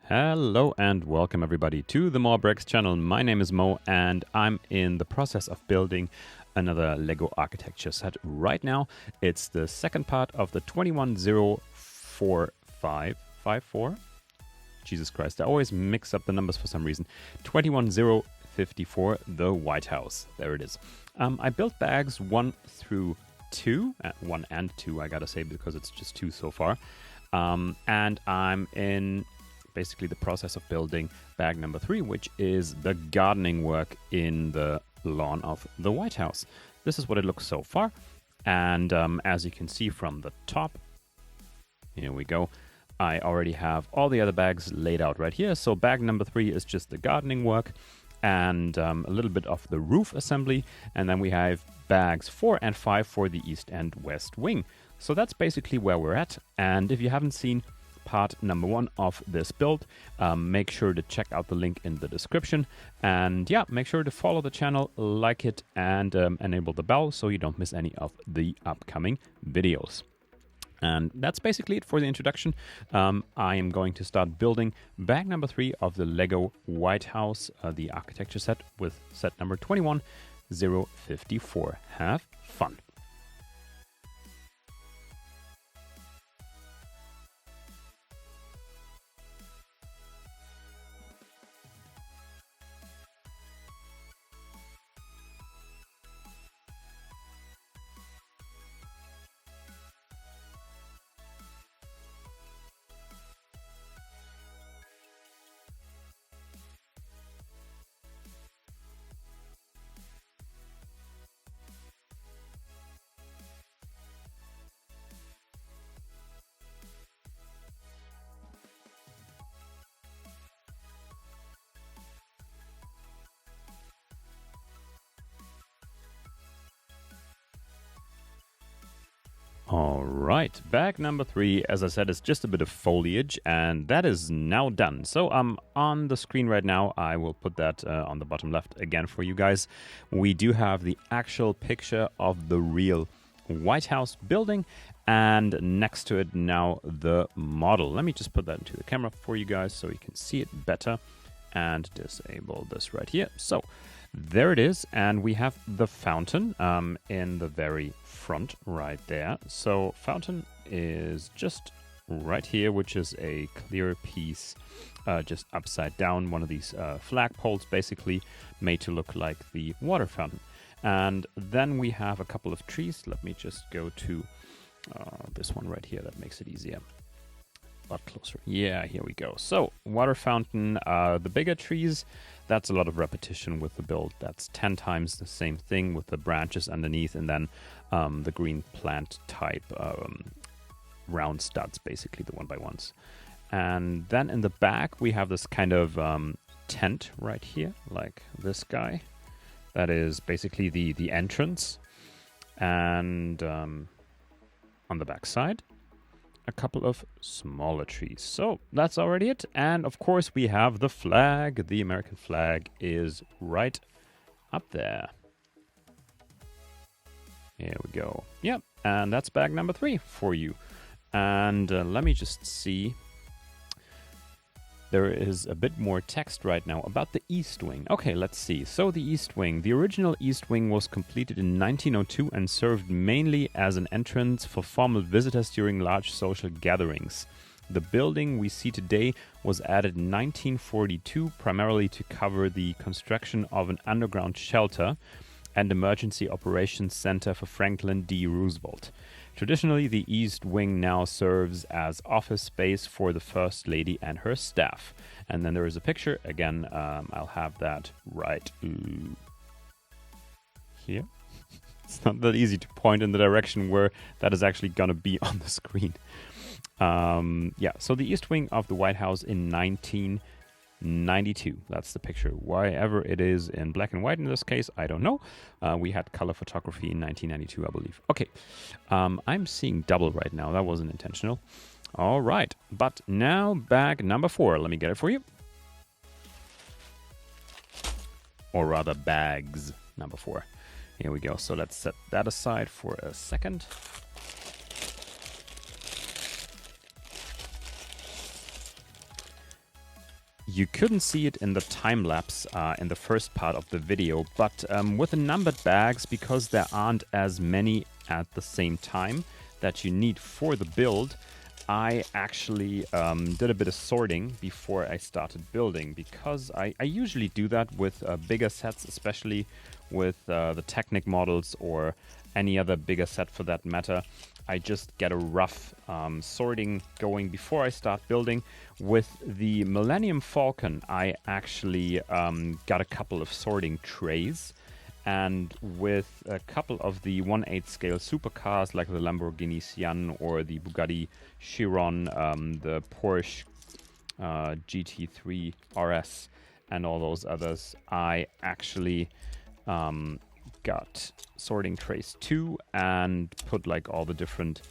Hello and welcome everybody to the Mo.re.Bricks channel. My name is Mo and I'm in the process of building another Lego architecture set right now. It's the second part of the 2104554. Jesus Christ, I always mix up the numbers for some reason. 21054, the White House. There it is. I built bags 1 through 2, 1 and 2 I gotta say, because it's just 2 so far. And I'm in basically the process of building bag number 3, which is the gardening work in the lawn of the White House. This is what it looks so far. And as you can see from the top, here we go. I already have all the other bags laid out right here. So bag number 3 is just the gardening work and a little bit of the roof assembly. And then we have bags 4 and 5 for the east and west wing. So that's basically where we're at. And if you haven't seen part number 1 of this build, make sure to check out the link in the description. And yeah, make sure to follow the channel, like it, and enable the bell so you don't miss any of the upcoming videos. And that's basically it for the introduction. I am going to start building bag number 3 of the Lego White House, the architecture set, with set number 21054. Have fun. All right, bag number 3, as I said, is just a bit of foliage, and that is now done. So on the screen right now, I will put that on the bottom left again for you guys. We do have the actual picture of the real White House building, and next to it now the model. Let me just put that into the camera for you guys so you can see it better, and disable this right here. So there it is, and we have the fountain in the very front right there. So fountain is just right here, which is a clear piece just upside down, one of these flagpoles basically made to look like the water fountain. And then we have a couple of trees. Let me just go to this one right here, that makes it easier. A lot closer. Yeah, here we go. So water fountain, the bigger trees, that's a lot of repetition with the build. That's 10 times the same thing with the branches underneath, and then the green plant type round studs, basically the 1x1s. And then in the back we have this kind of tent right here, like this guy. That is basically the entrance. And on the back side, a couple of smaller trees. So that's already it. And of course we have the flag. The American flag is right up there. Here we go. Yep, and that's bag number 3 for you. And let me just see. There is a bit more text right now about the East Wing. Okay, let's see. So the East Wing. The original East Wing was completed in 1902 and served mainly as an entrance for formal visitors during large social gatherings. The building we see today was added in 1942 primarily to cover the construction of an underground shelter and emergency operations center for Franklin D. Roosevelt. Traditionally, the East Wing now serves as office space for the First Lady and her staff. And then there is a picture. Again, I'll have that right here. It's not that easy to point in the direction where that is actually going to be on the screen. Yeah, so the East Wing of the White House in 1992. That's the picture. Why ever it is in black and white in this case, I don't know. We had color photography in 1992, I believe. Okay, I'm seeing double right now. That wasn't intentional. All right, but now bag number 4. Let me get it for you. Or rather, bags number 4. Here we go. So let's set that aside for a second. You couldn't see it in the time lapse in the first part of the video, but with the numbered bags, because there aren't as many at the same time that you need for the build, I actually did a bit of sorting before I started building, because I usually do that with bigger sets, especially with the Technic models or any other bigger set for that matter. I just get a rough sorting going before I start building. With the Millennium Falcon, I actually got a couple of sorting trays. And with a couple of the 1/8 scale supercars like the Lamborghini Sian or the Bugatti Chiron, the Porsche GT3 RS, and all those others, I actually got sorting trays too, and put like all the different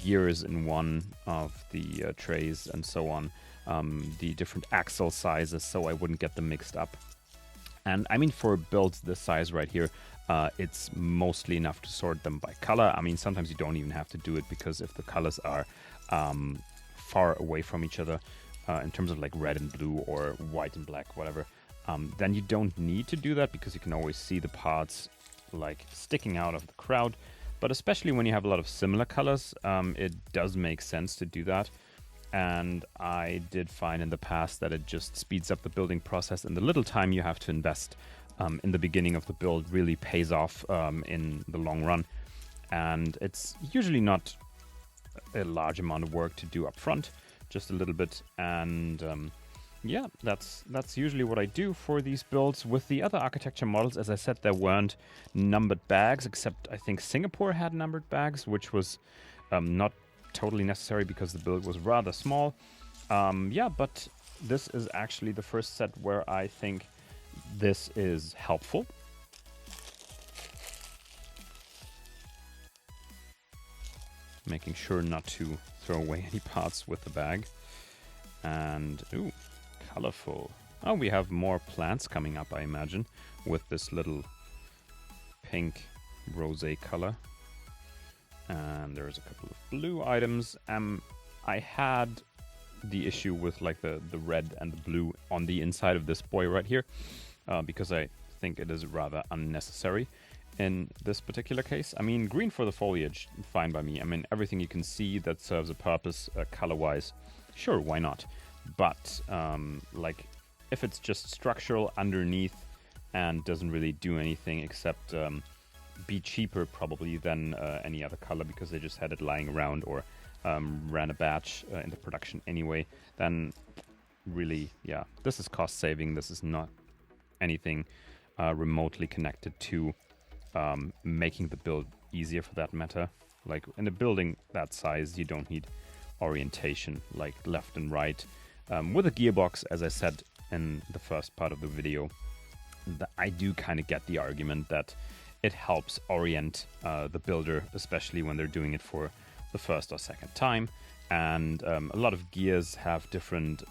gears in one of the trays and so on, the different axle sizes, so I wouldn't get them mixed up. And I mean, for builds this size right here, it's mostly enough to sort them by color. I mean, sometimes you don't even have to do it, because if the colors are far away from each other, in terms of like red and blue or white and black, whatever, then you don't need to do that, because you can always see the parts like sticking out of the crowd. But especially when you have a lot of similar colors, it does make sense to do that. And I did find in the past that it just speeds up the building process, and the little time you have to invest in the beginning of the build really pays off in the long run. And it's usually not a large amount of work to do up front, just a little bit. And yeah, that's usually what I do for these builds. With the other architecture models, as I said, there weren't numbered bags, except I think Singapore had numbered bags, which was not totally necessary because the build was rather small. Yeah, but this is actually the first set where I think this is helpful. Making sure not to throw away any parts with the bag. And, ooh, colorful. Oh, we have more plants coming up, I imagine, with this little pink rosé color. And there's a couple of blue items. I had the issue with like the red and the blue on the inside of this boy right here, because I think it is rather unnecessary in this particular case. I mean, green for the foliage, fine by me. I mean, everything you can see that serves a purpose color-wise, sure, why not? But like, if it's just structural underneath and doesn't really do anything except be cheaper probably than any other color, because they just had it lying around or ran a batch in the production anyway, then really, yeah, this is cost saving. This is not anything remotely connected to making the build easier, for that matter. Like in a building that size, you don't need orientation like left and right. With a gearbox, as I said in the first part of the video, I do kind of get the argument that it helps orient the builder, especially when they're doing it for the first or second time. And a lot of gears have different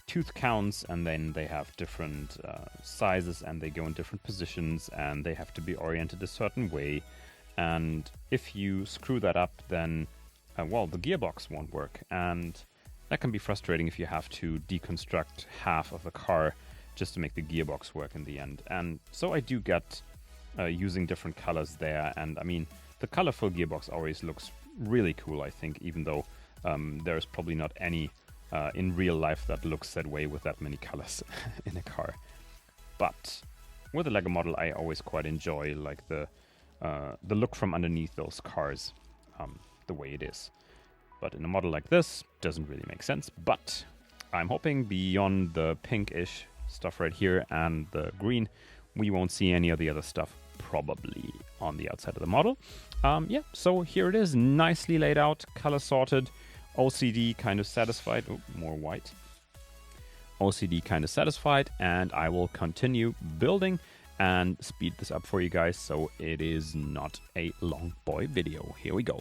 tooth counts, and then they have different sizes, and they go in different positions, and they have to be oriented a certain way. And if you screw that up, then, well, the gearbox won't work. And that can be frustrating if you have to deconstruct half of the car just to make the gearbox work in the end. And so I do get using different colors there. And I mean, the colorful gearbox always looks really cool, I think, even though there's probably not any in real life that looks that way with that many colors in a car. But with a Lego model, I always quite enjoy like the look from underneath those cars, the way it is. But in a model like this, doesn't really make sense. But I'm hoping beyond the pinkish stuff right here and the green, we won't see any of the other stuff probably on the outside of the model. Yeah, so here it is, nicely laid out, color sorted, OCD kind of satisfied. Oh, more white. OCD kind of satisfied, and I will continue building and speed this up for you guys so it is not a long boy video. Here we go.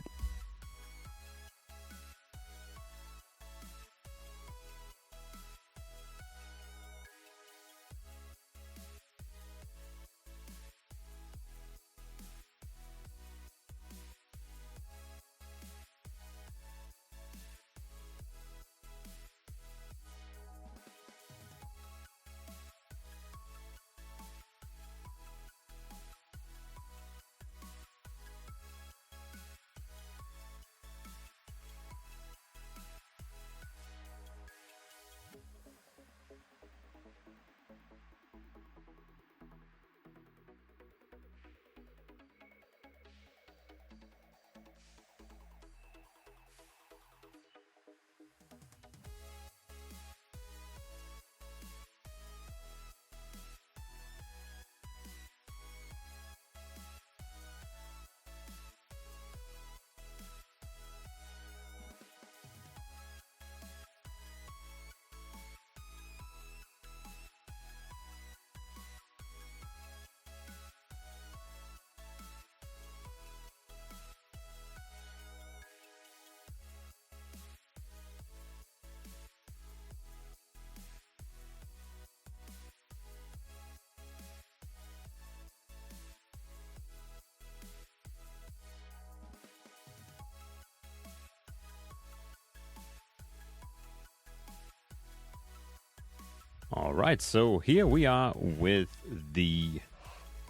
All right, so here we are with the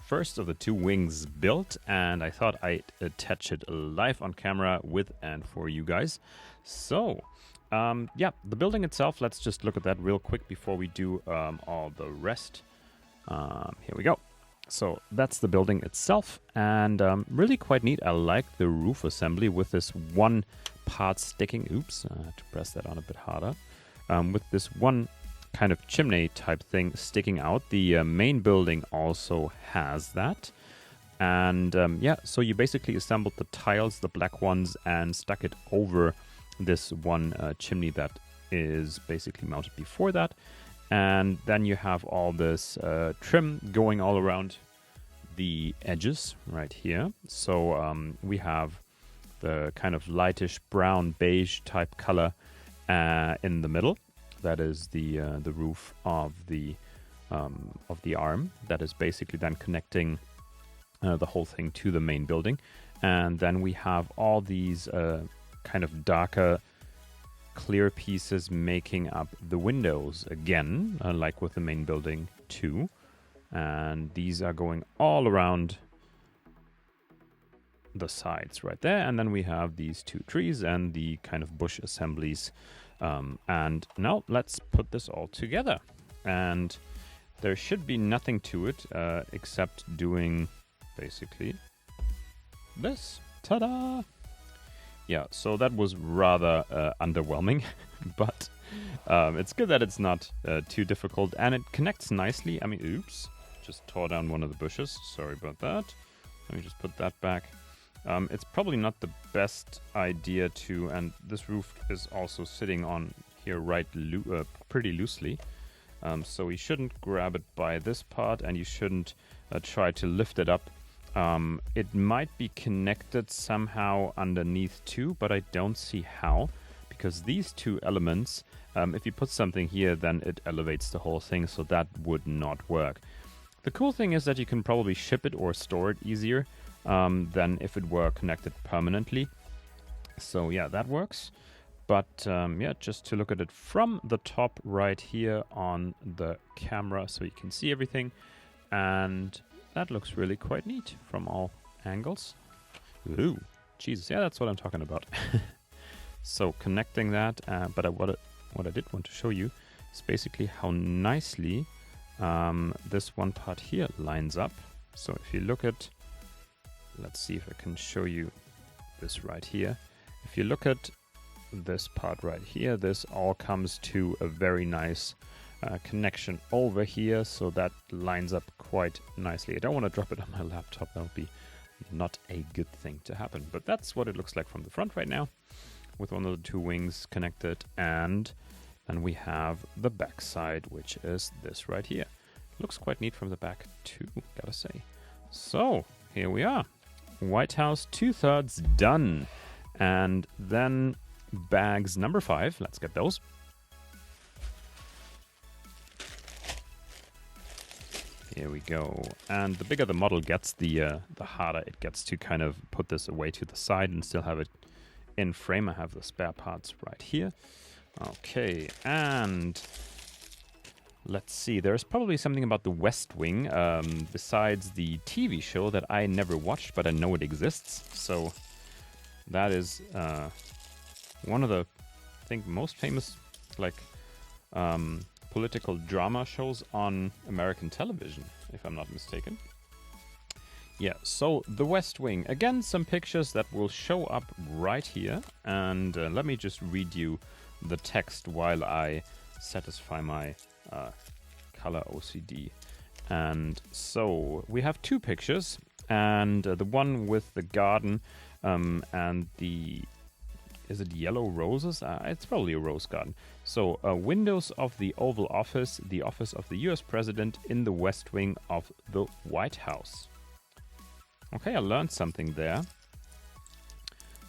first of the two wings built, and I thought I'd attach it live on camera with and for you guys. So, yeah, the building itself, let's just look at that real quick before we do all the rest. Here we go. So that's the building itself, and really quite neat. I like the roof assembly with this one part sticking. Oops, I had to press that on a bit harder. With this one kind of chimney type thing sticking out. The main building also has that. And yeah, so you basically assembled the tiles, the black ones, and stuck it over this one chimney that is basically mounted before that. And then you have all this trim going all around the edges right here. So we have the kind of lightish brown beige type color in the middle. That is the roof of the arm. That is basically then connecting the whole thing to the main building. And then we have all these kind of darker clear pieces making up the windows again, like with the main building too. And these are going all around the sides right there. And then we have these two trees and the kind of bush assemblies. And now let's put this all together. And there should be nothing to it except doing basically this. Ta-da! Yeah, so that was rather underwhelming, but it's good that it's not too difficult, and it connects nicely. I mean, oops, just tore down one of the bushes. Sorry about that. Let me just put that back. It's probably not the best idea to, and this roof is also sitting on here pretty loosely. So you shouldn't grab it by this part, and you shouldn't try to lift it up. It might be connected somehow underneath too, but I don't see how, because these two elements, if you put something here, then it elevates the whole thing, so that would not work. The cool thing is that you can probably ship it or store it easier than if it were connected permanently. So yeah, that works. But yeah, just to look at it from the top right here on the camera so you can see everything. And that looks really quite neat from all angles. Ooh, Jesus, yeah, that's what I'm talking about. So connecting that, but what I did want to show you is basically how nicely this one part here lines up. So if you look at, let's see if I can show you this right here. If you look at this part right here, this all comes to a very nice connection over here, so that lines up quite nicely. I don't want to drop it on my laptop, that would be not a good thing to happen, but that's what it looks like from the front right now, with one of the two wings connected. And then we have the back side, which is this right here. Looks quite neat from the back too, gotta say. So here we are, White House 2/3 done. And then bags number 5, let's get those. Here we go. And the bigger the model gets, the harder it gets to kind of put this away to the side and still have it in frame. I have the spare parts right here. Okay, and let's see. There's probably something about the West Wing besides the TV show that I never watched, but I know it exists. So that is one of the, I think, most famous political drama shows on American television, if I'm not mistaken. Yeah, so the West Wing. Again, some pictures that will show up right here. And let me just read you the text while I satisfy my color OCD. And so we have two pictures, and the one with the garden and the, is it yellow roses? It's probably a rose garden. So windows of the Oval Office, the office of the US President in the West Wing of the White House. Okay, I learned something there.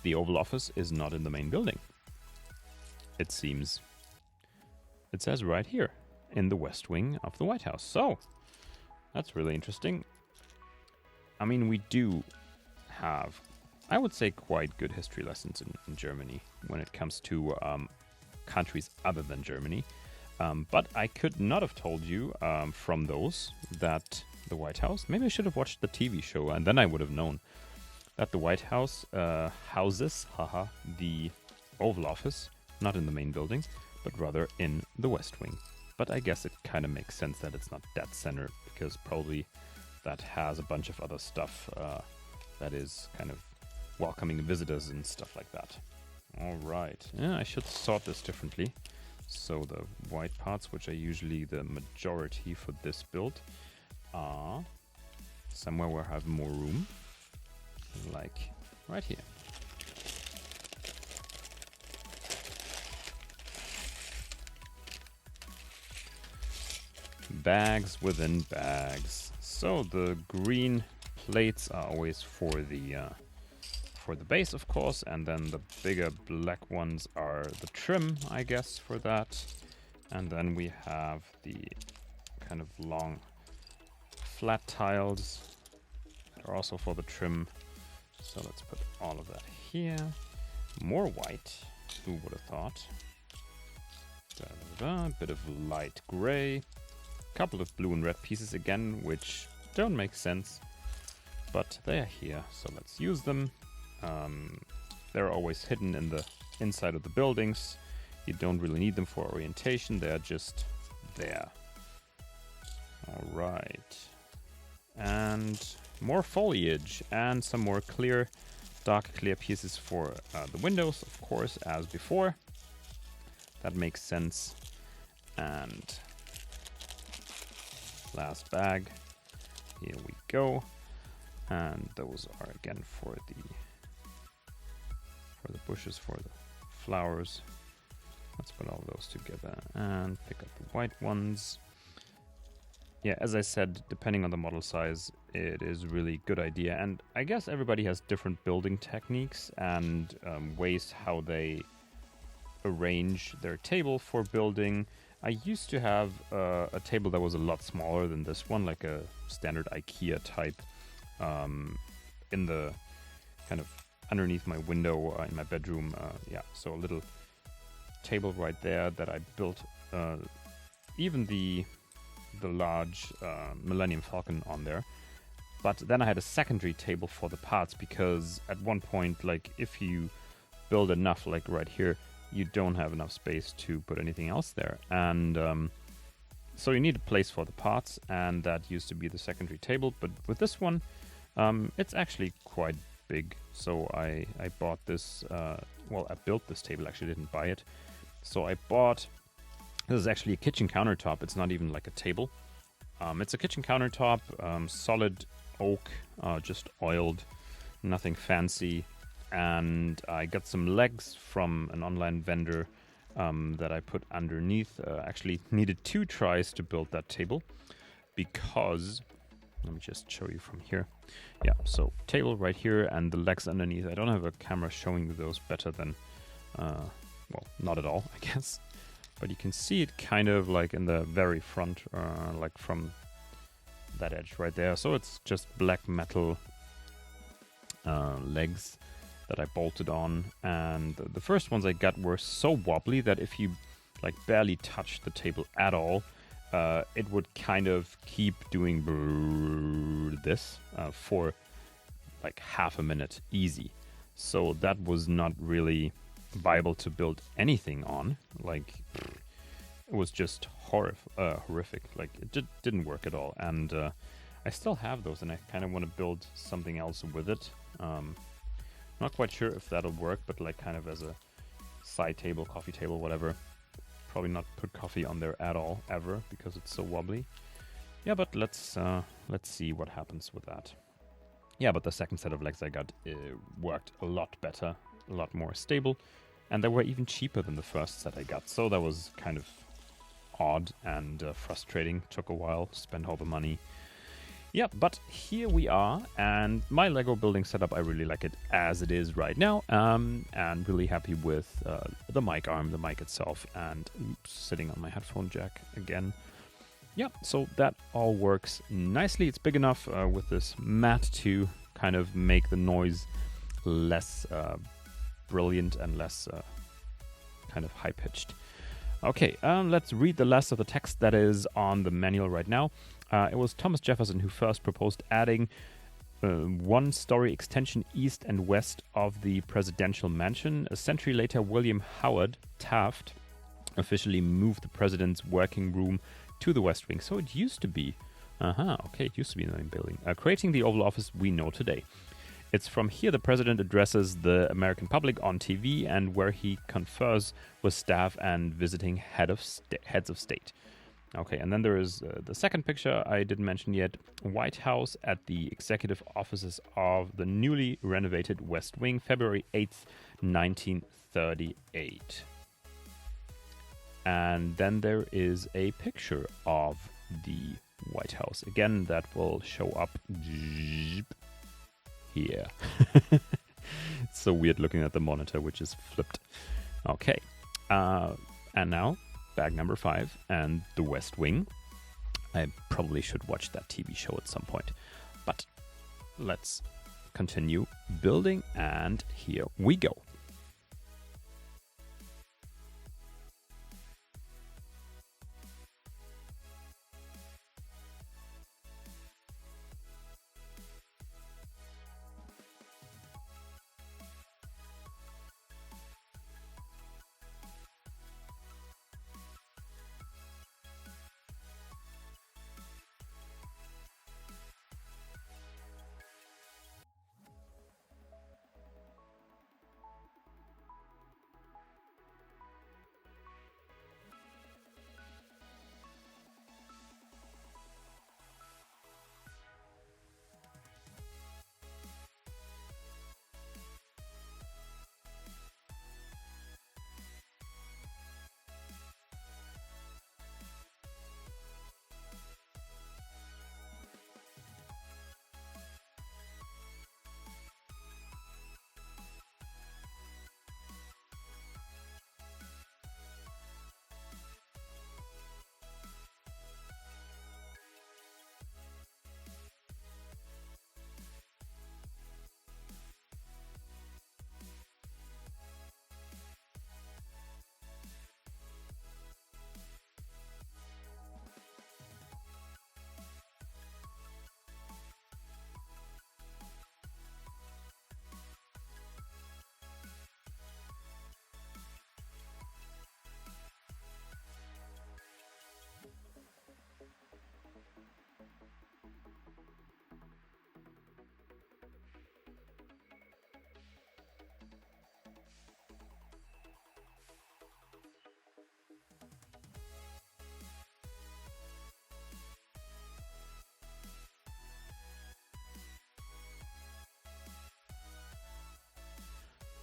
The Oval Office is not in the main building. It seems. It says right here, in the West Wing of the White House. So, that's really interesting. I mean, we do have, I would say, quite good history lessons in Germany when it comes to countries other than Germany. But I could not have told you from those that the White House, maybe I should have watched the TV show and then I would have known that the White House houses the Oval Office, not in the main building, but rather in the West Wing. But I guess it kind of makes sense that it's not dead center, because probably that has a bunch of other stuff that is kind of welcoming visitors and stuff like that. All right. Yeah, I should sort this differently. So the white parts, which are usually the majority for this build, are somewhere where I have more room, like right here. Bags within bags. So the green plates are always for the base, of course, and then the bigger black ones are the trim, I guess, for that. And then we have the kind of long flat tiles that are also for the trim. So let's put all of that here. More white, who would have thought? A bit of light gray. Couple of blue and red pieces again, which don't make sense, but they are here, so let's use them. They're always hidden in the inside of the buildings. You don't really need them for orientation, they're just there. All right. And more foliage and some more clear, dark clear pieces for the windows, of course, as before. That makes sense. And last bag, here we go, and those are again for the bushes, for the flowers. Let's put all those together and pick up the white ones. Yeah, as I said, depending on the model size, it is really a good idea, and I guess everybody has different building techniques and ways how they arrange their table for building. I used to have a table that was a lot smaller than this one, like a standard IKEA type, in the kind of underneath my window in my bedroom. Yeah, so a little table right there that I built, even the large Millennium Falcon on there. But then I had a secondary table for the parts, because at one point, like if you build enough, like right here, you don't have enough space to put anything else there. And so you need a place for the parts, and that used to be the secondary table. But with this one, it's actually quite big. So I bought this, well, I built this table, actually didn't buy it. So I bought, this is actually a kitchen countertop. It's not even like a table. It's a kitchen countertop, solid oak, just oiled, nothing fancy. And I got some legs from an online vendor that I put underneath. Actually needed 2 tries to build that table, because, let me just show you from here. Yeah, so table right here and the legs underneath. I don't have a camera showing you those better than, well, not at all, I guess. But you can see it kind of like in the very front, like from that edge right there. So it's just black metal legs that I bolted on, and the first ones I got were so wobbly that if you like barely touched the table at all, it would kind of keep doing this for like half a minute easy. So that was not really viable to build anything on. Like, it was just horrific. Like, it didn't work at all. And I still have those, and I kind of want to build something else with it. Not quite sure if that'll work, but like kind of as a side table, coffee table, whatever. Probably not put coffee on there at all, ever, because it's so wobbly. Yeah, but let's see what happens with that. Yeah, but the second set of legs I got worked a lot better, a lot more stable, and they were even cheaper than the first set I got. So that was kind of odd and frustrating. Took a while, spent all the money. Yeah, but here we are, and my Lego building setup, I really like it as it is right now, and really happy with the mic arm, the mic itself, and sitting on my headphone jack again. Yeah, so that all works nicely. It's big enough with this mat to kind of make the noise less brilliant and less kind of high-pitched. Okay, let's read the last of the text that is on the manual right now. It was Thomas Jefferson who first proposed adding one-story extension east and west of the presidential mansion. A century later, William Howard Taft officially moved the president's working room to the West Wing. So it used to be, okay, it used to be in the main building, creating the Oval Office we know today. It's from here the president addresses the American public on TV and where he confers with staff and visiting heads of state. Okay, and then there is the second picture I didn't mention yet. White House at the executive offices of the newly renovated West Wing, February 8th, 1938. And then there is a picture of the White House. Again, that will show up here. It's so weird looking at the monitor, which is flipped. Okay, and now bag number 5 and the West Wing. I probably should watch that TV show at some point, but let's continue building, and here we go.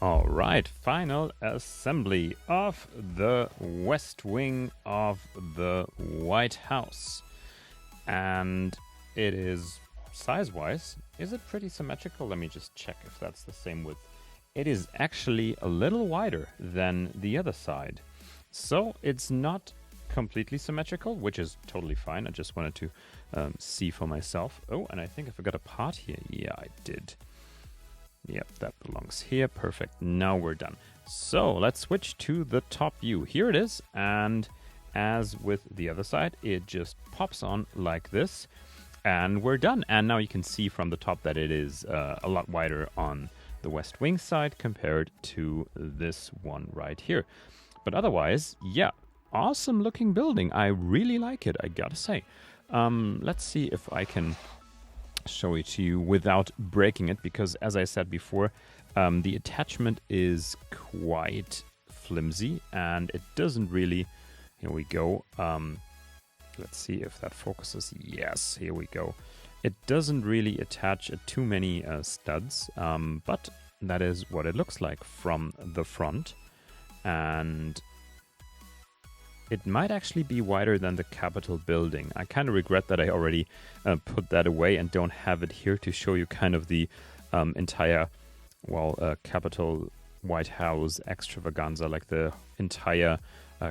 All right, final assembly of the West Wing of the White House. And it is, size-wise, is it pretty symmetrical? Let me just check if that's the same width. It is actually a little wider than the other side. So it's not completely symmetrical, which is totally fine. I just wanted to see for myself. Oh, and I think I forgot a part here. Yeah, I did. Yep, that belongs here. Perfect. Now we're done. So let's switch to the top view. Here it is. And as with the other side, it just pops on like this. And we're done. And now you can see from the top that it is a lot wider on the West Wing side compared to this one right here. But otherwise, yeah, awesome looking building. I really like it, I gotta say. Let's see if I can show it to you without breaking it, because as I said before, the attachment is quite flimsy and it doesn't really, here we go, let's see if that focuses. Yes, here we go. It doesn't really attach too many studs, but that is what it looks like from the front. And it might actually be wider than the Capitol building. I kind of regret that I already put that away and don't have it here to show you kind of the entire, Capitol White House extravaganza, like the entire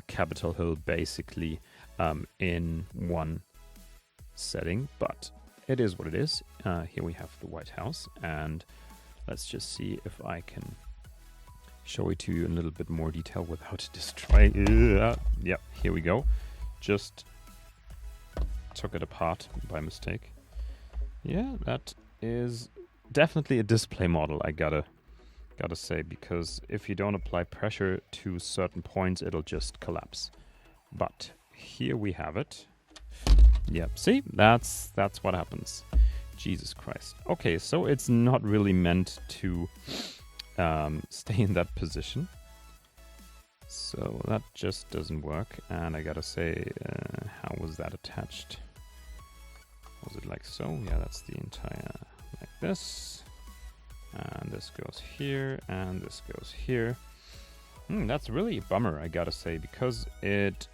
Capitol Hill basically in one setting. But it is what it is. Here we have the White House, and let's just see if I can show it to you in a little bit more detail without destroying. Yeah, here we go. Just took it apart by mistake. Yeah, that is definitely a display model, I gotta say, because if you don't apply pressure to certain points, it'll just collapse. But here we have it. Yep, see, that's what happens. Jesus Christ. Okay, so it's not really meant to stay in that position. So that just doesn't work. And I gotta say, how was that attached? Was it like so? Yeah, that's the entire, like this. And this goes here, and this goes here. That's really a bummer, I gotta say, because it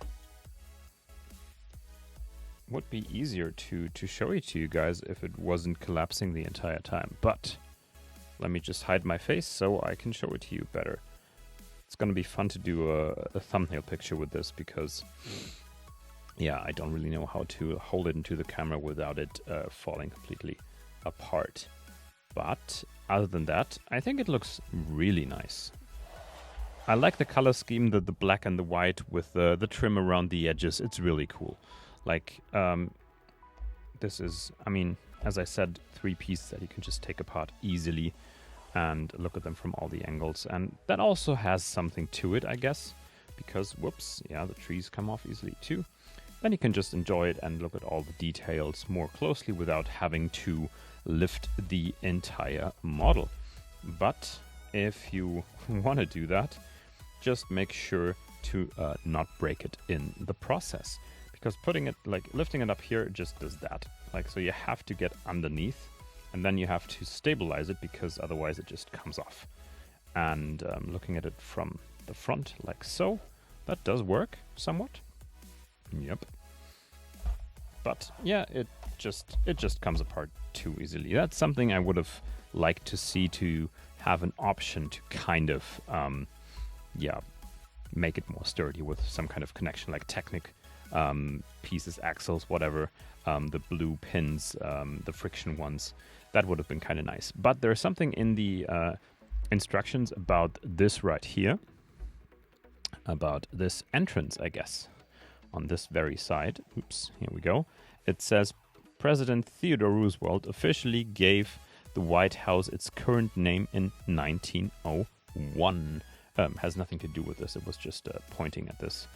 would be easier to show it to you guys if it wasn't collapsing the entire time. But let me just hide my face so I can show it to you better. It's gonna be fun to do a thumbnail picture with this because, yeah, I don't really know how to hold it into the camera without it falling completely apart. But other than that, I think it looks really nice. I like the color scheme, the black and the white with the trim around the edges. It's really cool. Like, this is, I mean, as I said, 3 pieces that you can just take apart easily and look at them from all the angles. And that also has something to it, I guess, because, whoops, yeah, the trees come off easily too. Then you can just enjoy it and look at all the details more closely without having to lift the entire model. But if you want to do that, just make sure to not break it in the process. Because putting it, like lifting it up here, just does that. Like, so you have to get underneath and then you have to stabilize it because otherwise it just comes off. And looking at it from the front like so, that does work somewhat. Yep. But yeah, it just comes apart too easily. That's something I would have liked to see, to have an option to kind of, yeah, make it more sturdy with some kind of connection like Technic. Pieces, axles, whatever, the blue pins, the friction ones, that would have been kind of nice. But there's something in the instructions about this right here, about this entrance, I guess, on this very side. Oops, here we go. It says, President Theodore Roosevelt officially gave the White House its current name in 1901. Has nothing to do with this. It was just pointing at this.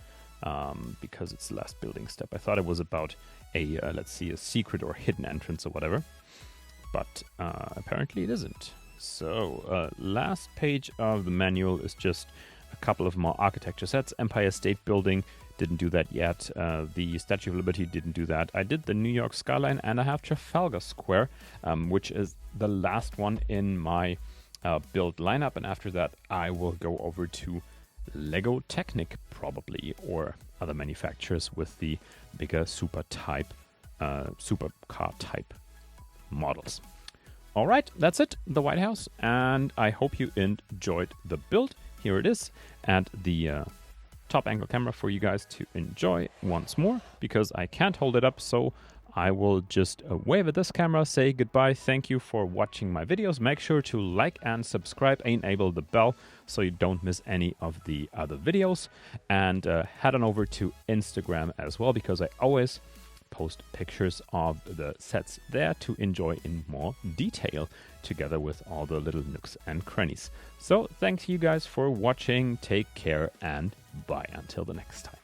Because it's the last building step. I thought it was about a, let's see, a secret or hidden entrance or whatever. But apparently it isn't. So, last page of the manual is just a couple of more architecture sets. Empire State Building, didn't do that yet. The Statue of Liberty, didn't do that. I did the New York skyline, and I have Trafalgar Square, which is the last one in my build lineup. And after that, I will go over to Lego Technic probably, or other manufacturers with the bigger supercar type models. All right, that's it, the White House, and I hope you enjoyed the build. Here it is, and the top angle camera for you guys to enjoy once more, because I can't hold it up, so I will just wave at this camera, say goodbye, thank you for watching my videos. Make sure to like and subscribe, enable the bell so you don't miss any of the other videos. And head on over to Instagram as well, because I always post pictures of the sets there to enjoy in more detail, together with all the little nooks and crannies. So thanks you guys for watching, take care, and bye until the next time.